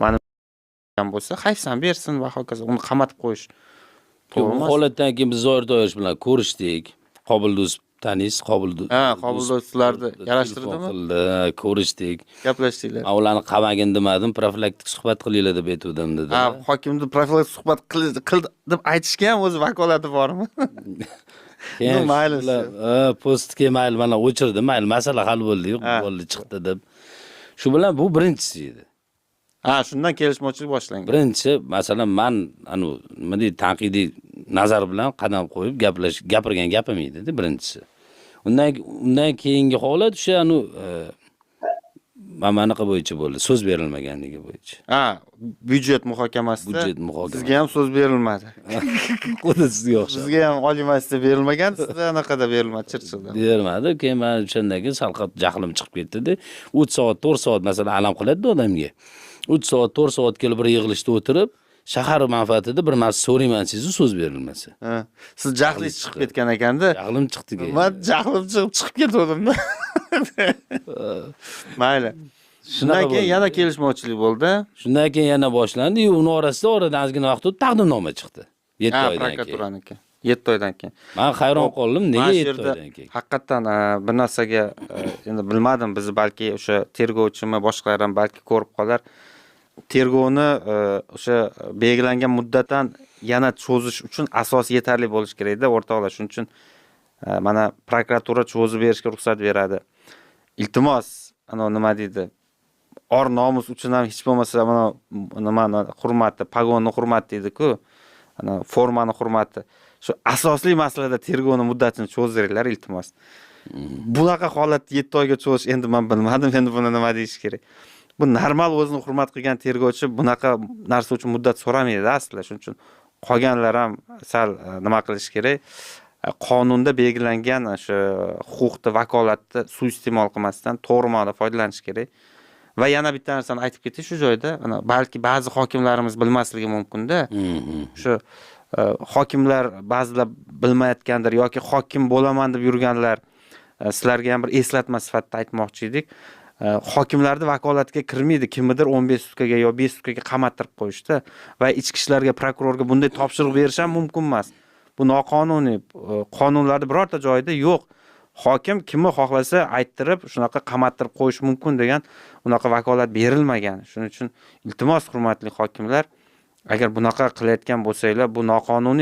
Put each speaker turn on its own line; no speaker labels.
Mana bo'lsa, hayfsan bersin va hokazo. Uni qamatib qo'yish
Bu
to'g'ri emas.
holatdan keyin biz Zoir To'yosh bilan ko'rishdik. Qobildo'z taniysiz,
Ha, Qobildo'zlarni yarashtirdimi?
Qildi, ko'rishdik.
Gaplashdinglar.
Men ularni qamagin demadim, profilaktik suhbat qilinglar deb aytdim dedi.
Ha, hokimni profilaktik suhbat qildi deb aytishga ham o'z vakolati bormi?
Keyin
mayli.
postga mayli mana o'chirdim, mayli masala hal bo'ldi, bo'ldi chiqdi deb. Shu bilan bu birinchisi edi.
Ha, shundan kelishmovchilik boshlangan.
Birinchi, masalan, men nima deydi, tanqidiy nazar bilan qadam qo'yib gapirgan gapim edi birinchisi. Undan keyingi holat o'sha manaqa bo'yicha bo'ldi, so'z berilmaganligi bo'yicha.
Ha, byudjet muhokamasida sizga ham so'z berilmadi.
Xuddi sizga o'xshab.
Bizga ham Oliy Majlisda berilmagan, sizga anaqada berilmadi, Chirchilda.
Bermadi. Keyin men o'shandan keyin salqat jahlim chiqib ketdi-da. 3 soat, 4 soat masalan alam qiladi odamga. 3 soat, 4 soat kelib bir yig'ilishda o'tirib, shahar manfaatida bir narsa so'rayman sizni so'z berilmasa.
Ha, siz jahlingiz chiqib ketgan ekanda.
Jahlim chiqdi.
Men jahlim chiqib ketdim-da. Mayli. Shundan keyin yana kelishmovchilik bo'ldi.
Shundan keyin yana boshlandi. Uni oradan ozgina vaqt o'tib taqdimnoma chiqdi. 7 oydan keyin.
Prokuraturaniki. 7 oydan keyin.
Men hayron qoldim, nega 7 oydan keyin?
Haqiqatan bir narsaga endi bilmadim, biz balki o'sha tergovchimi, boshqalar ham balki ko'rib qolar. Tergovni o'sha belgilangan muddatdan yana cho'zish uchun asos yetarli bo'lish kerak-da, o'rtoqlar. Shuning uchun mana prokuratura cho'zib berishga ruxsat beradi. Iltimos, nima deydi? Or nomus uchun ham hech bo'lmasa mana nimani hurmati, pagonni hurmati deydi-ku. Formani hurmati. Shu asosli masalada tergovni muddatini cho'zdiringlar, iltimos. Bunaqa holatni 7 oyga cho'zish endi men bilmadim, endi buni nima deyish kerak. Bu normal o'zini hurmat qilgan tergovchi bunaqa narsa uchun muddat so'ramaydi aslida. Shuning uchun qolganlar ham sal nima qilish kerak? Qonunda belgilangan o'sha huquqni, vakolatni suiiste'mol qilmasdan to'g'ri ma'noda foydalanish kerak. Va yana bitta narsani aytib ketay shu joyda, balki ba'zi hokimlarimiz bilmasligi mumkin-da. Shu hokimlar ba'zilar bilmayotgandir yoki hokim bo'laman deb yurganlar sizlarga ham bir eslatma sifatida aytmoqchi edik. Hokimlarning vakolatiga kirmaydi, kimnidir 15 sutkaga yo 5 sutkaga qamattirib qo'yishdi va ichki ishlarga, prokurorga bunday topshiriq berish ham mumkin emas. Bu noqonuniy. Qonunlarda birorta joyda yo'q. Hokim kimni xohlasa ayttirib, shunaqa qamattirib qo'yish mumkin degan unaqa vakolat berilmagan. Shuning uchun iltimos hurmatli hokimlar, agar bunaqa qilayotgan bo'lsanglar, bu noqonuniy